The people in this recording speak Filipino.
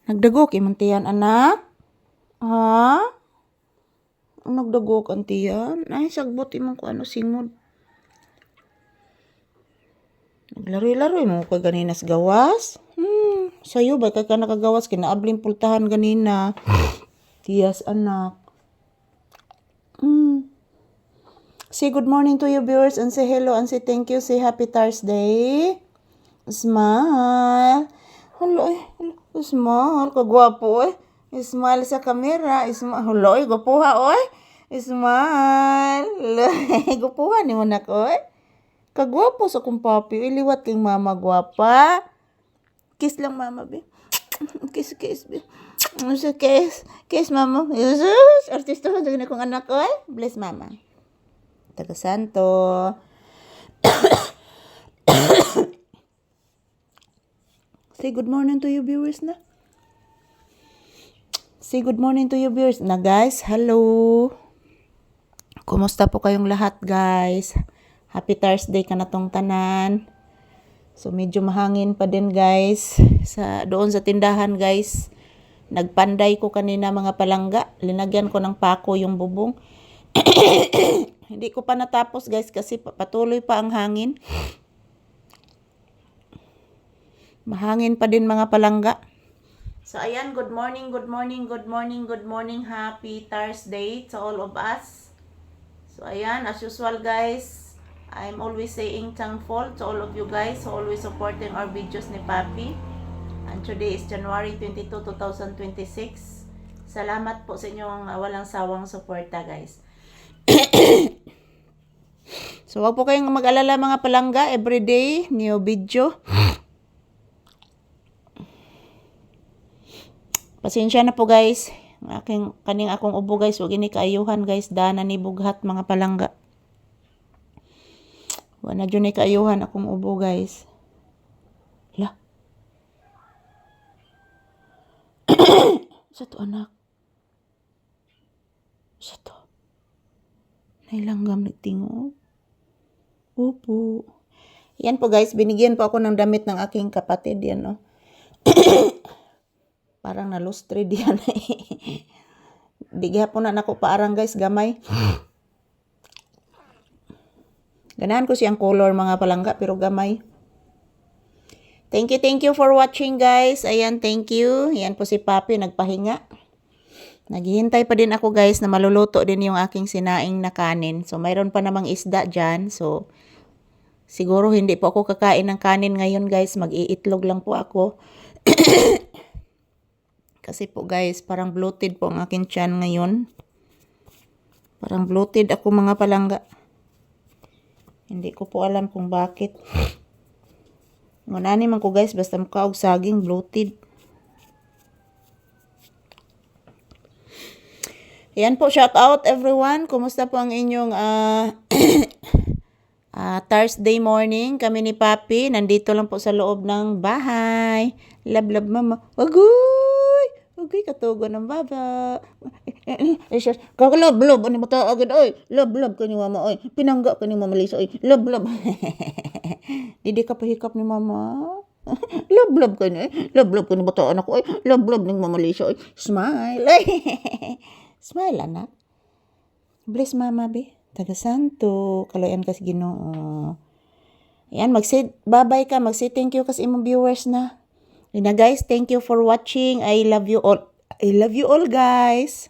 Nagdagok imong tiyan, anak? Ha? Nagdagok ang tiyan? Ay, sagbot imong ko ano singod. Naglaro-laro mo ko ganinas gawas? Sayo ba ka nakagawas kinaabling pultahan ganina? Tiyas, anak. Say good morning to your viewers and say hello and say thank you. Say happy Thursday. Smile. Hello, smile. Kagwapo, Smile sa camera. Smile. Hello, gwapuha, Smile. Gwapuha ni mo na ko, Kagwapo sa kong papi. Iliwat king mama gwapa. Kiss lang mama, be. Kiss, be. Kiss, mama. Jesus! Artista ko, dagin akong anak ko, Bless, mama. Taga Santo. Say good morning to your viewers na. Say good morning to your viewers na, guys. Hello. Kumusta po kayong lahat, guys? Happy Thursday ka na tong tanan. So, medyo mahangin pa din, guys. Doon sa tindahan, guys. Nagpanday ko kanina mga palangga. Linagyan ko ng pako yung bubong. Hindi ko pa natapos, guys, kasi patuloy pa ang hangin. Mahangin pa din mga palangga. So, ayan, good morning. Happy Thursday to all of us. So, ayan, as usual, guys, I'm always saying thankful to all of you guys who always supporting our videos ni Papi. And today is January 22, 2026. Salamat po sa inyong walang sawang suporta, guys. So, wag po kayong mag-alala mga palangga. Everyday, new video. Pasensya na po, guys. Kaning akong ubo, guys. Huwag ini kaayuhan, guys. Dana ni bughat mga palangga. Huwag na dyan ni kaayuhan akong ubo, guys. Hala. Sa to, anak. Sa to. Nailanggam ni tingo. Upo. Yan po, guys. Binigyan po ako ng damit ng aking kapatid. Yan, Parang nalustre diyan. Bigyan po na ako paarang, guys, gamay. Ganahan ko siyang color mga palangga, pero gamay. Thank you for watching, guys. Ayan, thank you. Yan po si Papi, nagpahinga. Naghihintay pa din ako, guys, na maluluto din yung aking sinaing na kanin. So, mayroon pa namang isda dyan. So, siguro hindi po ako kakain ng kanin ngayon, guys. Mag-iitlog lang po ako. Kasi po, guys, parang bloated po ang aking tiyan ngayon. Parang bloated ako mga palangga. Hindi ko po alam kung bakit. Ngunani man ko, guys, basta mukha og saging, bloated. Yan po, shout out everyone. Kumusta po ang inyong Thursday morning? Kami ni Papi, nandito lang po sa loob ng bahay. Love, mama. Ugoy, katugo ng baba. Kakalab, ano ba ta agad, Love, ka ni mama, Pinangga ka ni mama Lisa, Love. Didi ka pahikap ni mama. Love ka ni, Love ka ni bataan ako, Love ni mama Lisa, Smile, Smile, anak. Bless, mama, be. Taga Santo. Kalayan kasi Ginoo. Ayan, mag-say bye-bye ka. Mag-say thank you kasi imong viewers na. Guys, thank you for watching. I love you all. I love you all, guys.